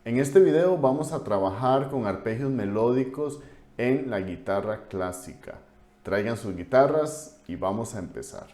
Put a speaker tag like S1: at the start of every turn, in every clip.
S1: En este video vamos a trabajar con arpegios melódicos en la guitarra clásica. Traigan sus guitarras y vamos a empezar.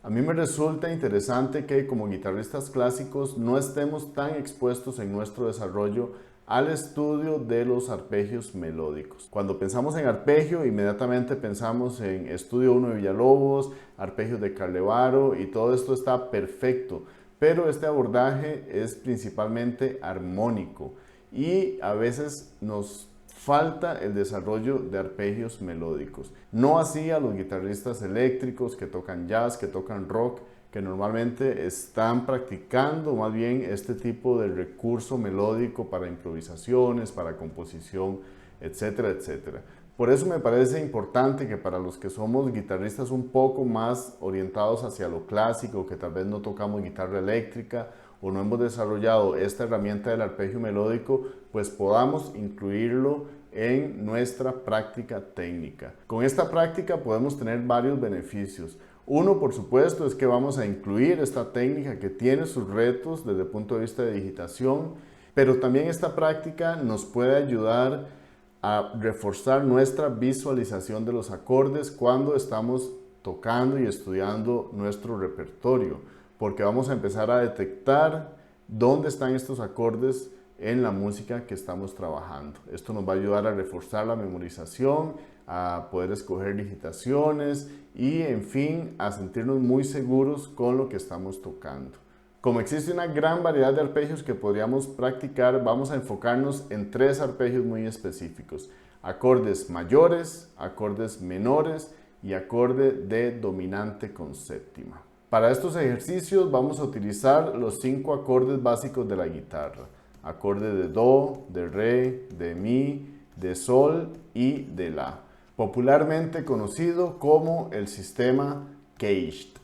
S1: A mí me resulta interesante que como guitarristas clásicos no estemos tan expuestos en nuestro desarrollo al estudio de los arpegios melódicos. Cuando pensamos en arpegio, inmediatamente pensamos en Estudio 1 de Villalobos, arpegios de Carlevaro, y todo esto está perfecto. Pero este abordaje es principalmente armónico y a veces nos falta el desarrollo de arpegios melódicos. No así a los guitarristas eléctricos que tocan jazz, que tocan rock, que normalmente están practicando más bien este tipo de recurso melódico para improvisaciones, para composición, etcétera, etcétera. Por eso me parece importante que para los que somos guitarristas un poco más orientados hacia lo clásico, que tal vez no tocamos guitarra eléctrica o no hemos desarrollado esta herramienta del arpegio melódico, pues podamos incluirlo en nuestra práctica técnica. Con esta práctica podemos tener varios beneficios. Uno, por supuesto, es que vamos a incluir esta técnica que tiene sus retos desde el punto de vista de digitación, pero también esta práctica nos puede ayudar a reforzar nuestra visualización de los acordes cuando estamos tocando y estudiando nuestro repertorio, porque vamos a empezar a detectar dónde están estos acordes en la música que estamos trabajando. Esto nos va a ayudar a reforzar la memorización, a poder escoger digitaciones y, en fin, a sentirnos muy seguros con lo que estamos tocando. Como existe una gran variedad de arpegios que podríamos practicar, vamos a enfocarnos en tres arpegios muy específicos: acordes mayores, acordes menores y acorde de dominante con séptima. Para estos ejercicios vamos a utilizar los 5 acordes básicos de la guitarra: acorde de do, de re, de mi, de sol y de la, popularmente conocido como el sistema Caged.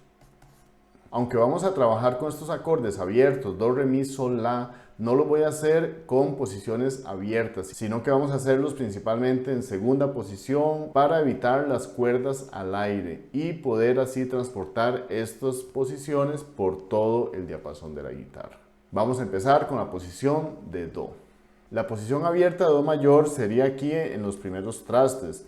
S1: Aunque vamos a trabajar con estos acordes abiertos, do, re, mi, sol, la, no lo voy a hacer con posiciones abiertas, sino que vamos a hacerlos principalmente en segunda posición para evitar las cuerdas al aire y poder así transportar estas posiciones por todo el diapasón de la guitarra. Vamos a empezar con la posición de do. La posición abierta de do mayor sería aquí en los primeros trastes.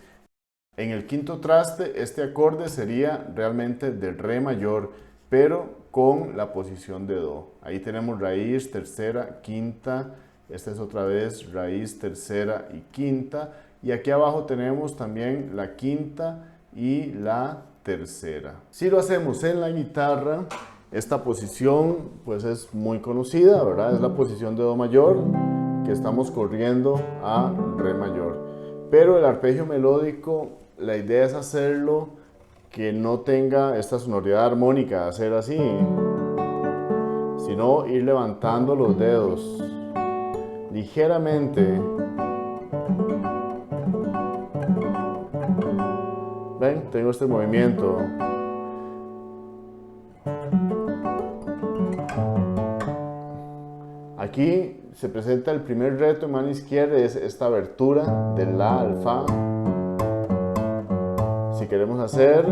S1: En el quinto traste este acorde sería realmente de re mayor, pero con la posición de do. Ahí tenemos raíz, tercera, quinta. Esta es otra vez raíz, tercera y quinta. Y aquí abajo tenemos también la quinta y la tercera. Si lo hacemos en la guitarra, esta posición pues es muy conocida, ¿verdad? Es la posición de do mayor que estamos corriendo a re mayor. Pero el arpegio melódico, la idea es hacerlo que no tenga esta sonoridad armónica, hacer así, sino ir levantando los dedos ligeramente. ¿Ven? Tengo este movimiento. Aquí se presenta el primer reto en mano izquierda, es esta abertura del la al fa. Si queremos hacer,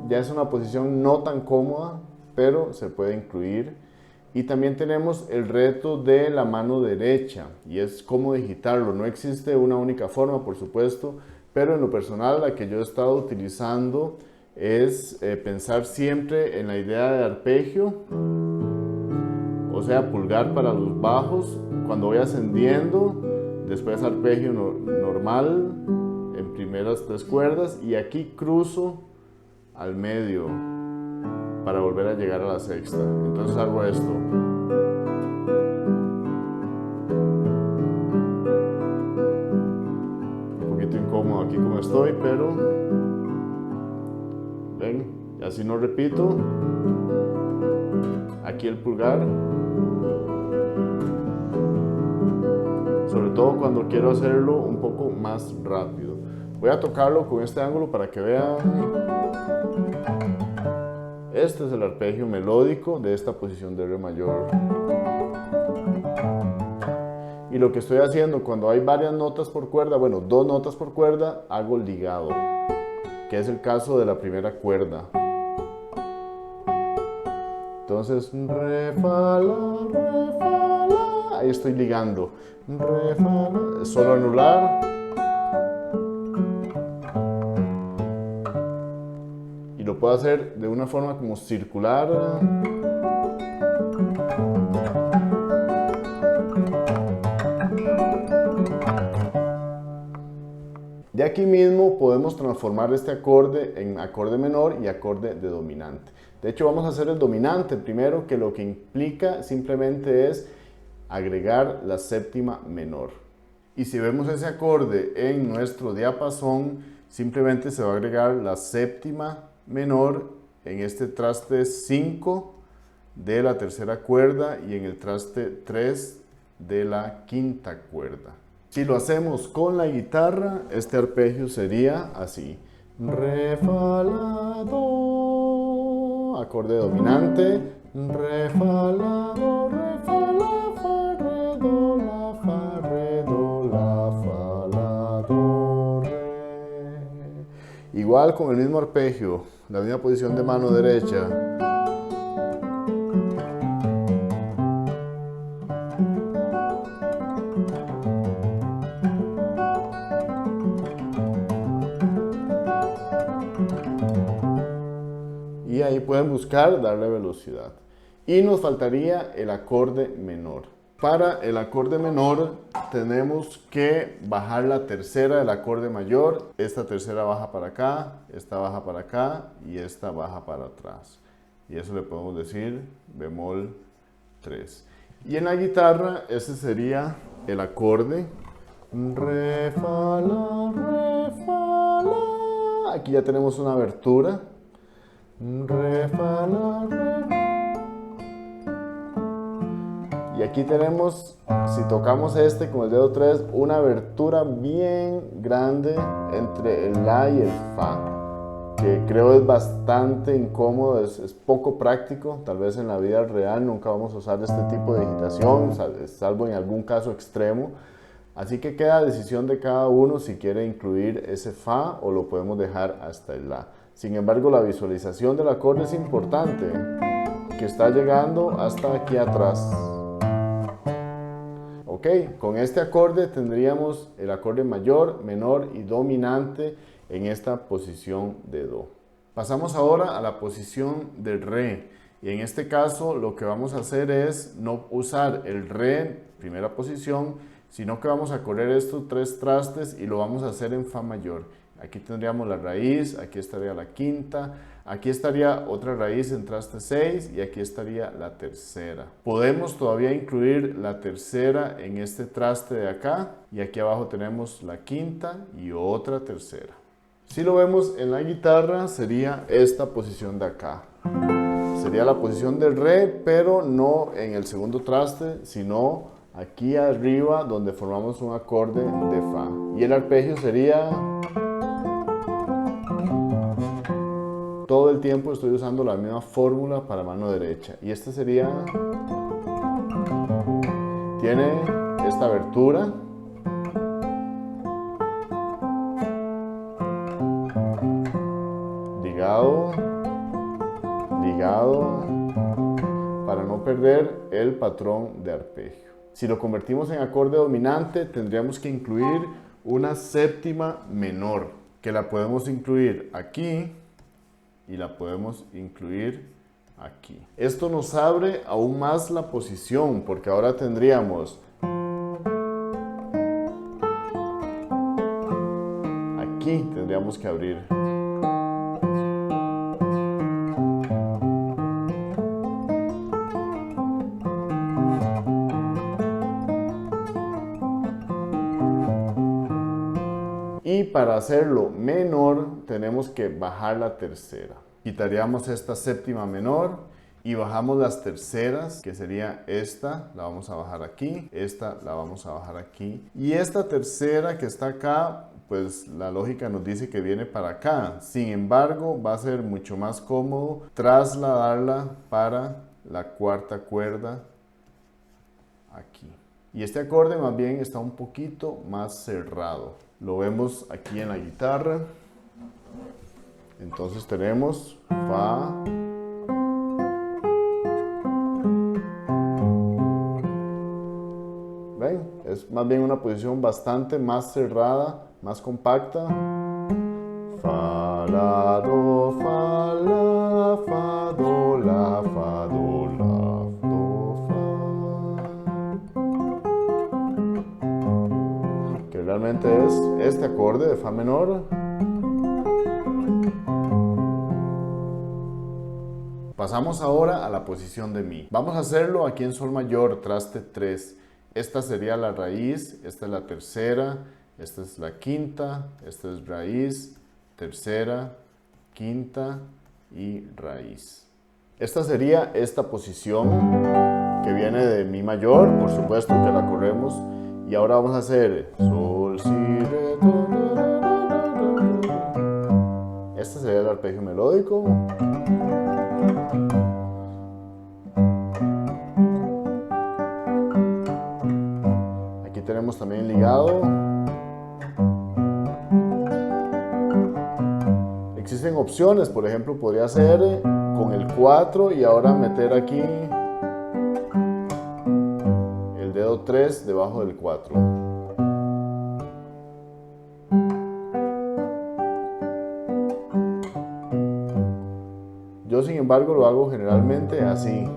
S1: ya es una posición no tan cómoda, pero se puede incluir. Y también tenemos el reto de la mano derecha, y es cómo digitarlo. No existe una única forma, por supuesto, pero en lo personal la que yo he estado utilizando es pensar siempre en la idea de arpegio, o sea, pulgar para los bajos cuando voy ascendiendo, después arpegio normal en primeras 3 cuerdas, y aquí cruzo al medio para volver a llegar a la sexta. Entonces hago esto. Un poquito incómodo aquí como estoy, pero ven, y así no repito. Aquí el pulgar, sobre todo cuando quiero hacerlo un poco más rápido. Voy a tocarlo con este ángulo para que vean. Este es el arpegio melódico de esta posición de re mayor. Y lo que estoy haciendo cuando hay varias notas por cuerda, bueno, 2 notas por cuerda, hago ligado, que es el caso de la primera cuerda. Entonces, re, fa, la, ahí estoy ligando. Re, fa, la, solo anular. Y lo puedo hacer de una forma como circular. De aquí mismo podemos transformar este acorde en acorde menor y acorde de dominante. De hecho, vamos a hacer el dominante primero, que lo que implica simplemente es agregar la séptima menor. Y si vemos ese acorde en nuestro diapasón, simplemente se va a agregar la séptima menor en este traste 5 de la tercera cuerda y en el traste 3 de la quinta cuerda. Si lo hacemos con la guitarra, este arpegio sería así. Re, fa, la, do, acorde dominante. Re, fa, la, do, re, fa, la, fa, re, do, la, fa, re, do, la, fa, la, do, re. Igual con el mismo arpegio, la misma posición de mano derecha. Y ahí pueden buscar darle velocidad. Y nos faltaría el acorde menor. Para el acorde menor tenemos que bajar la tercera del acorde mayor. Esta tercera baja para acá, esta baja para acá y esta baja para atrás. Y eso le podemos decir bemol 3. Y en la guitarra ese sería el acorde re, fa, la, re, fa, la. Aquí ya tenemos una abertura. Re, fa, la, re. Y aquí tenemos, si tocamos este con el dedo 3, una abertura bien grande entre el la y el fa, que creo es bastante incómodo, es poco práctico. Tal vez en la vida real nunca vamos a usar este tipo de digitación, salvo en algún caso extremo. Así que queda a decisión de cada uno si quiere incluir ese fa o lo podemos dejar hasta el la. Sin embargo, la visualización del acorde es importante, que está llegando hasta aquí atrás. Ok, con este acorde tendríamos el acorde mayor, menor y dominante en esta posición de do. Pasamos ahora a la posición del re. Y en este caso lo que vamos a hacer es no usar el re, primera posición, sino que vamos a correr estos tres trastes y lo vamos a hacer en fa mayor. Aquí tendríamos la raíz, aquí estaría la quinta, aquí estaría otra raíz en traste 6 y aquí estaría la tercera. Podemos todavía incluir la tercera en este traste de acá y aquí abajo tenemos la quinta y otra tercera. Si lo vemos en la guitarra sería esta posición de acá. Sería la posición del re, pero no en el segundo traste, sino aquí arriba donde formamos un acorde de fa. Y el arpegio sería... Todo el tiempo estoy usando la misma fórmula para mano derecha. Y este sería... Tiene esta abertura. Ligado. Ligado. Para no perder el patrón de arpegio. Si lo convertimos en acorde dominante, tendríamos que incluir una séptima menor, que la podemos incluir aquí y la podemos incluir aquí. Esto nos abre aún más la posición, porque ahora tendríamos aquí, tendríamos que abrir. Y para hacerlo menor tenemos que bajar la tercera. Quitaríamos esta séptima menor y bajamos las terceras, que sería esta, la vamos a bajar aquí, esta la vamos a bajar aquí. Y esta tercera que está acá, pues la lógica nos dice que viene para acá. Sin embargo, va a ser mucho más cómodo trasladarla para la cuarta cuerda aquí. Y este acorde más bien está un poquito más cerrado. Lo vemos aquí en la guitarra. Entonces tenemos fa, más bien una posición bastante más cerrada, más compacta. Fa, la, do, fa, la, fa, do, la, fa, do, la, do, fa. Que realmente es este acorde de fa menor. Pasamos ahora a la posición de mi. Vamos a hacerlo aquí en sol mayor, traste 3. Esta sería la raíz, esta es la tercera, esta es la quinta, esta es raíz, tercera, quinta y raíz. Esta sería esta posición que viene de mi mayor, por supuesto que la corremos. Y ahora vamos a hacer sol, si, re, do, do, do, do, do. Este sería el arpegio melódico. Aquí tenemos también ligado. Existen opciones, por ejemplo, podría ser con el 4 y ahora meter aquí el dedo 3 debajo del 4. Yo, sin embargo, lo hago generalmente así.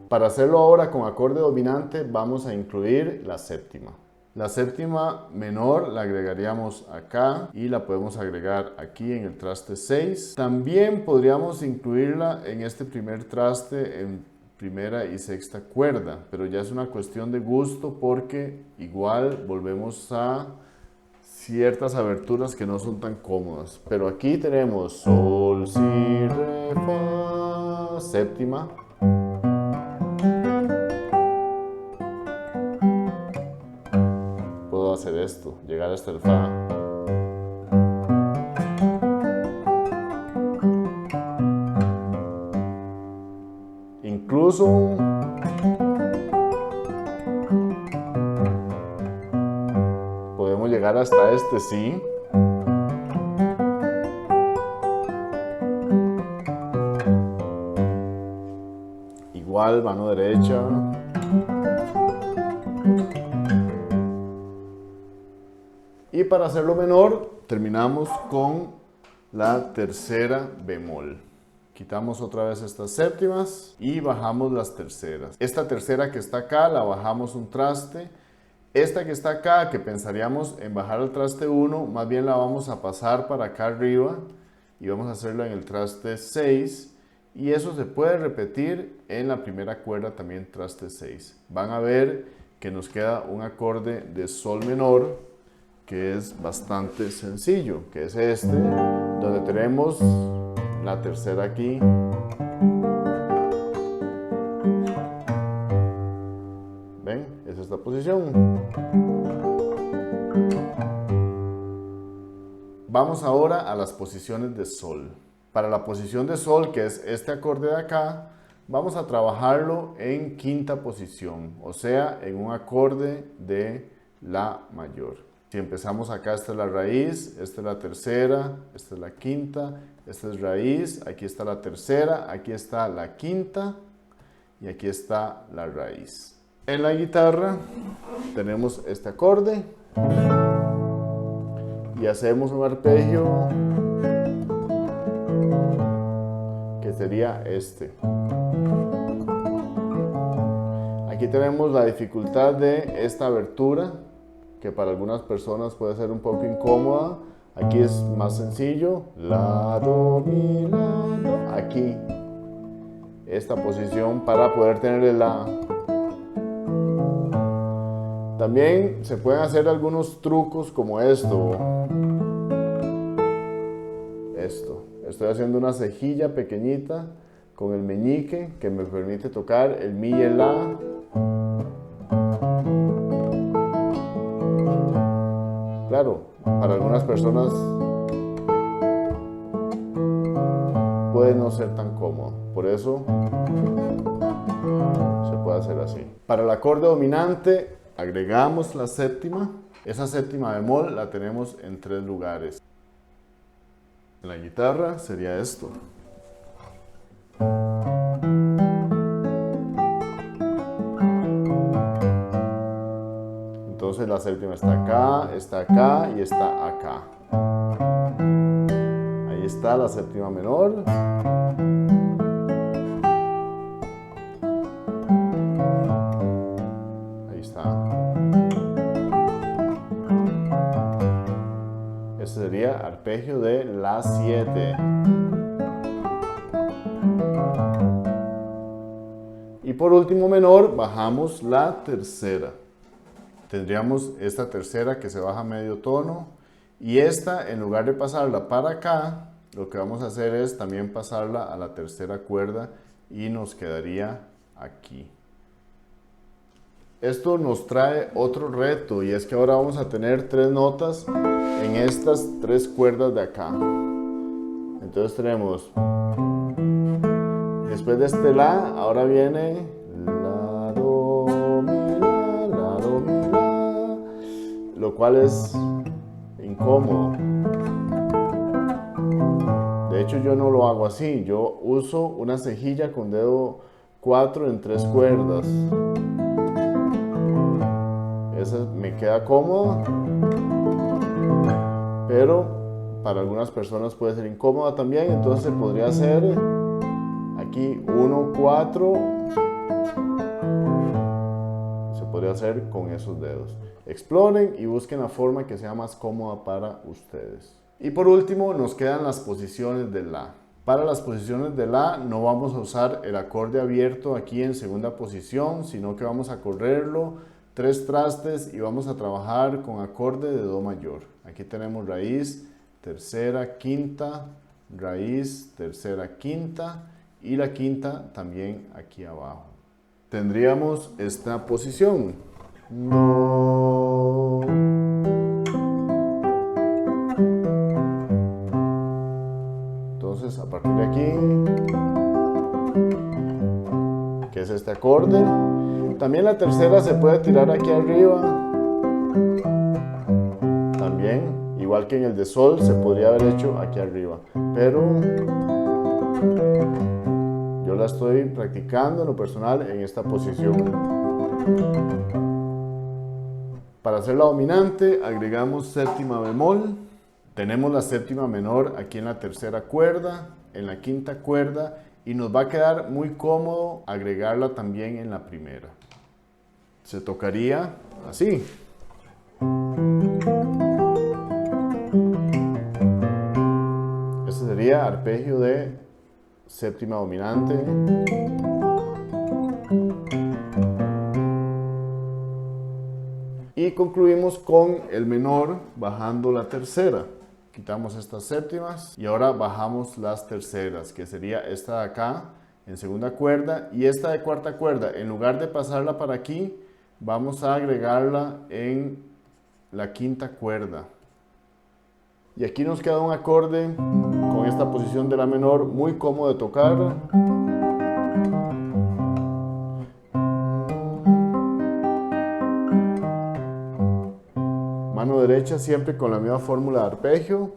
S1: Para hacerlo ahora con acorde dominante vamos a incluir la séptima. La séptima menor la agregaríamos acá y la podemos agregar aquí en el traste 6. También podríamos incluirla en este primer traste en primera y sexta cuerda, pero ya es una cuestión de gusto porque igual volvemos a ciertas aberturas que no son tan cómodas. Pero aquí tenemos sol, si, re, fa, séptima. Puedo hacer esto, llegar hasta el fa. Incluso podemos llegar hasta este si. Igual, mano derecha. Y para hacerlo menor, terminamos con la tercera bemol. Quitamos otra vez estas séptimas y bajamos las terceras. Esta tercera que está acá la bajamos un traste. Esta que está acá, que pensaríamos en bajar al traste 1, más bien la vamos a pasar para acá arriba y vamos a hacerla en el traste 6. Y eso se puede repetir en la primera cuerda también, traste 6. Van a ver que nos queda un acorde de sol menor que es bastante sencillo, que es este, donde tenemos la tercera aquí. ¿Ven? Es esta posición. Vamos ahora a las posiciones de sol. Para la posición de sol, que es este acorde de acá, vamos a trabajarlo en quinta posición, o sea, en un acorde de la mayor. Si empezamos acá, esta es la raíz, esta es la tercera, esta es la quinta, esta es raíz, aquí está la tercera, aquí está la quinta y aquí está la raíz. En la guitarra tenemos este acorde y hacemos un arpegio que sería este. Aquí tenemos la dificultad de esta abertura, que para algunas personas puede ser un poco incómoda. Aquí es más sencillo, la, do, mi, la, do. Aquí, esta posición para poder tener el la. También se pueden hacer algunos trucos como esto. Estoy haciendo una cejilla pequeñita con el meñique que me permite tocar el mi y el la. Claro, para algunas personas puede no ser tan cómodo, por eso se puede hacer así. Para el acorde dominante agregamos la séptima. Esa séptima bemol la tenemos en 3 lugares. En la guitarra sería esto. Entonces la séptima está acá y está acá. Ahí está la séptima menor. Ahí está. Este sería arpegio de la 7. Y por último menor, bajamos la tercera. Tendríamos esta tercera que se baja medio tono. Y esta, en lugar de pasarla para acá, lo que vamos a hacer es también pasarla a la tercera cuerda y nos quedaría aquí. Esto nos trae otro reto y es que ahora vamos a tener 3 notas en estas 3 cuerdas de acá. Entonces tenemos, después de este la, ahora viene la, do, mi, la, lo cual es incómodo. De hecho yo no lo hago así, yo uso una cejilla con dedo 4 en 3 cuerdas. Esa me queda cómoda, pero para algunas personas puede ser incómoda también, entonces se podría hacer aquí 1, 4, se podría hacer con esos dedos. Exploren y busquen la forma que sea más cómoda para ustedes. Y por último nos quedan las posiciones de la. Para las posiciones de la no vamos a usar el acorde abierto aquí en segunda posición, sino que vamos a correrlo 3 trastes y vamos a trabajar con acorde de do mayor. Aquí tenemos raíz, tercera, quinta, raíz, tercera, quinta y la quinta también aquí abajo. Tendríamos esta posición. Do. Entonces a partir de aquí, que es este acorde, también la tercera se puede tirar aquí arriba. También, igual que en el de sol, se podría haber hecho aquí arriba. Pero yo la estoy practicando en lo personal en esta posición. Para hacer la dominante, agregamos séptima bemol. Tenemos la séptima menor aquí en la tercera cuerda, en la quinta cuerda, y nos va a quedar muy cómodo agregarla también en la primera. Se tocaría así. Este sería arpegio de séptima dominante. Y concluimos con el menor bajando la tercera. Quitamos estas séptimas y ahora bajamos las terceras, que sería esta de acá en segunda cuerda y esta de cuarta cuerda. En lugar de pasarla para aquí, vamos a agregarla en la quinta cuerda. Y aquí nos queda un acorde con esta posición de la menor muy cómodo de tocar. Mano derecha siempre con la misma fórmula de arpegio.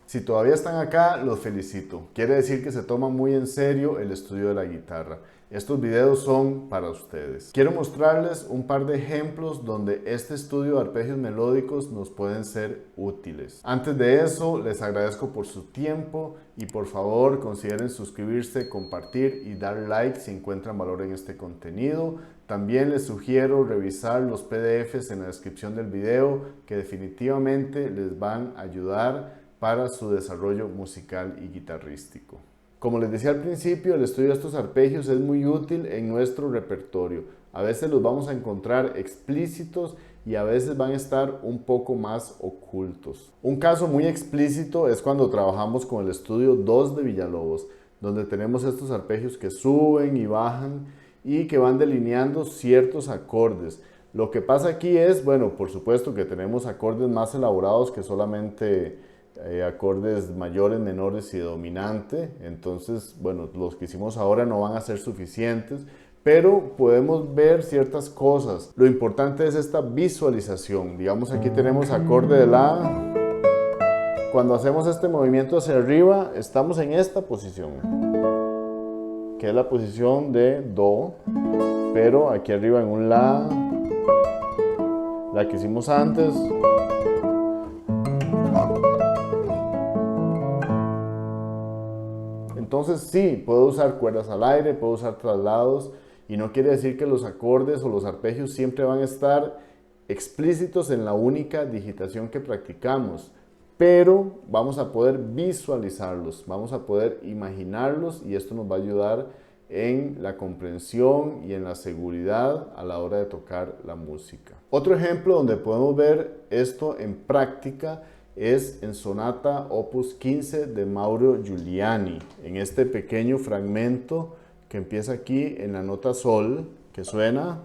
S1: Si todavía están acá, los felicito. Quiere decir que se toma muy en serio el estudio de la guitarra. Estos videos son para ustedes. Quiero mostrarles un par de ejemplos donde este estudio de arpegios melódicos nos pueden ser útiles. Antes de eso, les agradezco por su tiempo y por favor consideren suscribirse, compartir y dar like si encuentran valor en este contenido. También les sugiero revisar los PDFs en la descripción del video que definitivamente les van a ayudar para su desarrollo musical y guitarrístico. Como les decía al principio, el estudio de estos arpegios es muy útil en nuestro repertorio. A veces los vamos a encontrar explícitos y a veces van a estar un poco más ocultos. Un caso muy explícito es cuando trabajamos con el estudio 2 de Villalobos, donde tenemos estos arpegios que suben y bajan y que van delineando ciertos acordes. Lo que pasa aquí es, bueno, por supuesto que tenemos acordes más elaborados que solamente acordes mayores, menores y dominante. Entonces, bueno, los que hicimos ahora no van a ser suficientes, pero podemos ver ciertas cosas. Lo importante es esta visualización. Digamos, aquí tenemos acorde de la. Cuando hacemos este movimiento hacia arriba, estamos en esta posición. que es la posición de do, pero aquí arriba en un la que hicimos antes. Entonces sí, puedo usar cuerdas al aire, puedo usar traslados, y no quiere decir que los acordes o los arpegios siempre van a estar explícitos en la única digitación que practicamos, pero vamos a poder visualizarlos, vamos a poder imaginarlos, y esto nos va a ayudar en la comprensión y en la seguridad a la hora de tocar la música. Otro ejemplo donde podemos ver esto en práctica es en Sonata Opus 15 de Mauro Giuliani, en este pequeño fragmento que empieza aquí en la nota sol, que suena.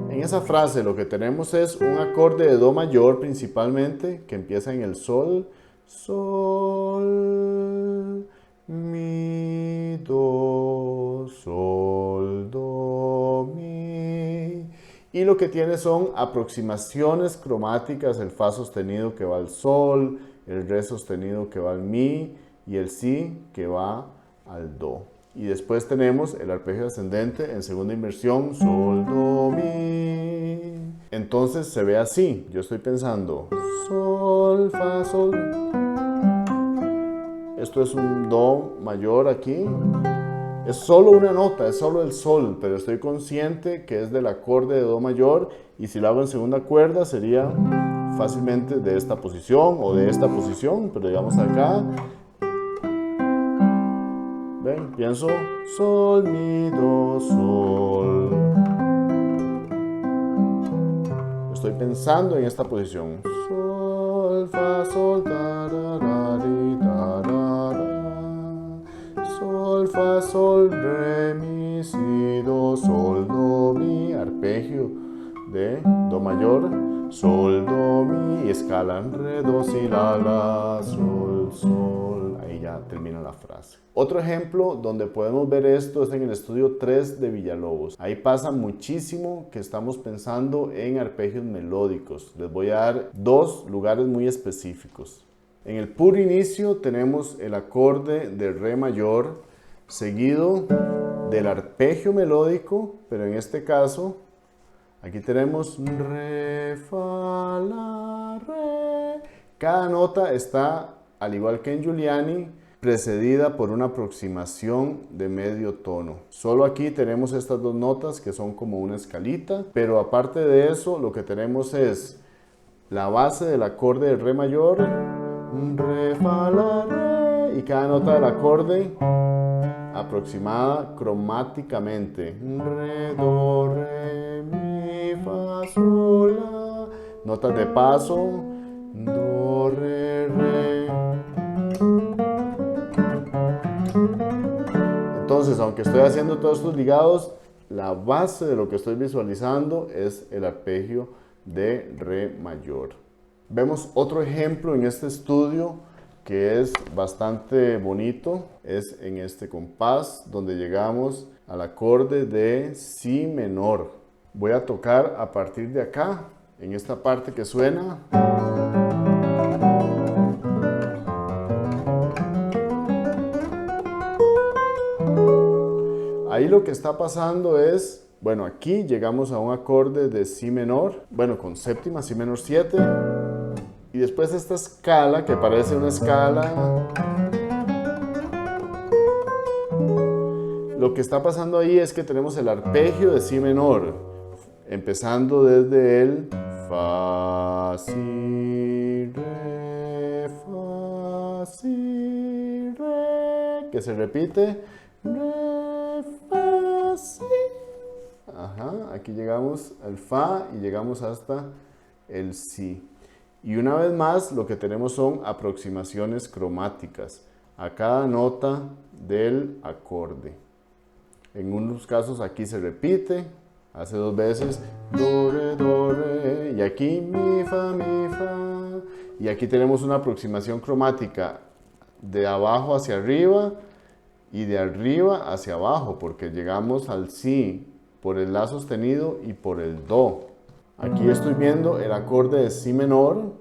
S1: En esa frase lo que tenemos es un acorde de do mayor principalmente, que empieza en el sol, sol, mi, do, sol, do, mi. Y lo que tiene son aproximaciones cromáticas, el fa sostenido que va al sol, el re sostenido que va al mi y el si que va al do. Y después tenemos el arpegio ascendente en segunda inversión, sol, do, mi. Entonces se ve así, yo estoy pensando sol, fa, sol. Esto es un do mayor aquí. Es solo una nota, es solo el sol, pero estoy consciente que es del acorde de do mayor, y si lo hago en segunda cuerda sería fácilmente de esta posición o de esta posición, pero digamos acá. ¿Ven? Pienso sol, mi, do, sol. Estoy pensando en esta posición. Sol, fa, sol, tararari, tarara. Sol, fa, sol, re, mi, si, do, sol, do, mi. Arpegio de do mayor, sol, do, mi, y escala en re, do, si, la, sol, sol. Ahí ya termina la frase. Otro ejemplo donde podemos ver esto es en el estudio 3 de Villalobos. Ahí pasa muchísimo que estamos pensando en arpegios melódicos. Les voy a dar dos lugares muy específicos. En el puro inicio tenemos el acorde de re mayor seguido del arpegio melódico, pero en este caso aquí tenemos re, fa, la, re. Cada nota está, al igual que en Giuliani, precedida por una aproximación de medio tono. Solo aquí tenemos estas dos notas que son como una escalita, pero aparte de eso lo que tenemos es la base del acorde de re mayor, re, fa, la, re, y cada nota del acorde aproximada cromáticamente, re, do, re, mi, fa, sol, la. Notas de paso, do, re, re. Entonces, aunque estoy haciendo todos estos ligados, la base de lo que estoy visualizando es el arpegio de re mayor. Vemos otro ejemplo en este estudio que es bastante bonito, es en este compás donde llegamos al acorde de si menor. Voy a tocar a partir de acá, en esta parte que suena. Ahí lo que está pasando es, bueno, aquí llegamos a un acorde de si menor, bueno, con séptima, si menor 7. Y después esta escala, que parece una escala. Lo que está pasando ahí es que tenemos el arpegio de si menor, empezando desde el fa, si, re, fa, si, re, que se repite, re, fa, si. Ajá, aquí llegamos al fa y llegamos hasta el si. Y una vez más lo que tenemos son aproximaciones cromáticas a cada nota del acorde. En unos casos aquí se repite, hace dos veces, do, re, y aquí mi, fa, mi, fa. Y aquí tenemos una aproximación cromática de abajo hacia arriba y de arriba hacia abajo, porque llegamos al si por el la sostenido y por el do. Aquí estoy viendo el acorde de si menor,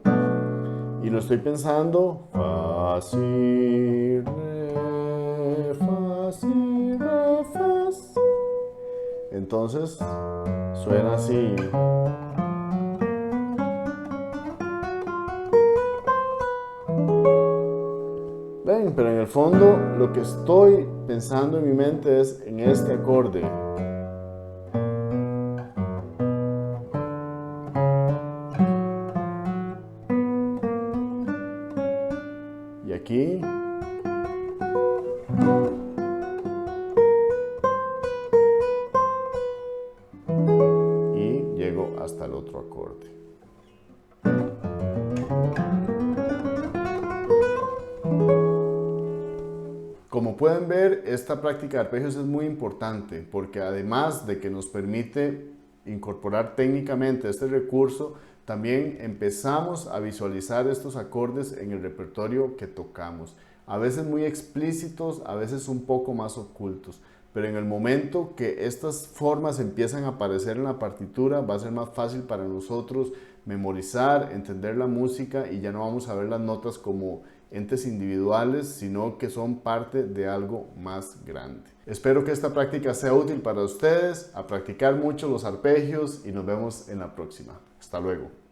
S1: y lo estoy pensando fa, si, re, fa, si, re, fa, si. Entonces suena así. Ven, pero en el fondo lo que estoy pensando en mi mente es en este acorde. Y aquí. Y llego hasta el otro acorde. Como pueden ver, esta práctica de arpegios es muy importante porque además de que nos permite incorporar técnicamente este recurso, también empezamos a visualizar estos acordes en el repertorio que tocamos. A veces muy explícitos, a veces un poco más ocultos. Pero en el momento que estas formas empiezan a aparecer en la partitura, va a ser más fácil para nosotros memorizar, entender la música y ya no vamos a ver las notas como entes individuales, sino que son parte de algo más grande. Espero que esta práctica sea útil para ustedes, a practicar mucho los arpegios y nos vemos en la próxima. Hasta luego.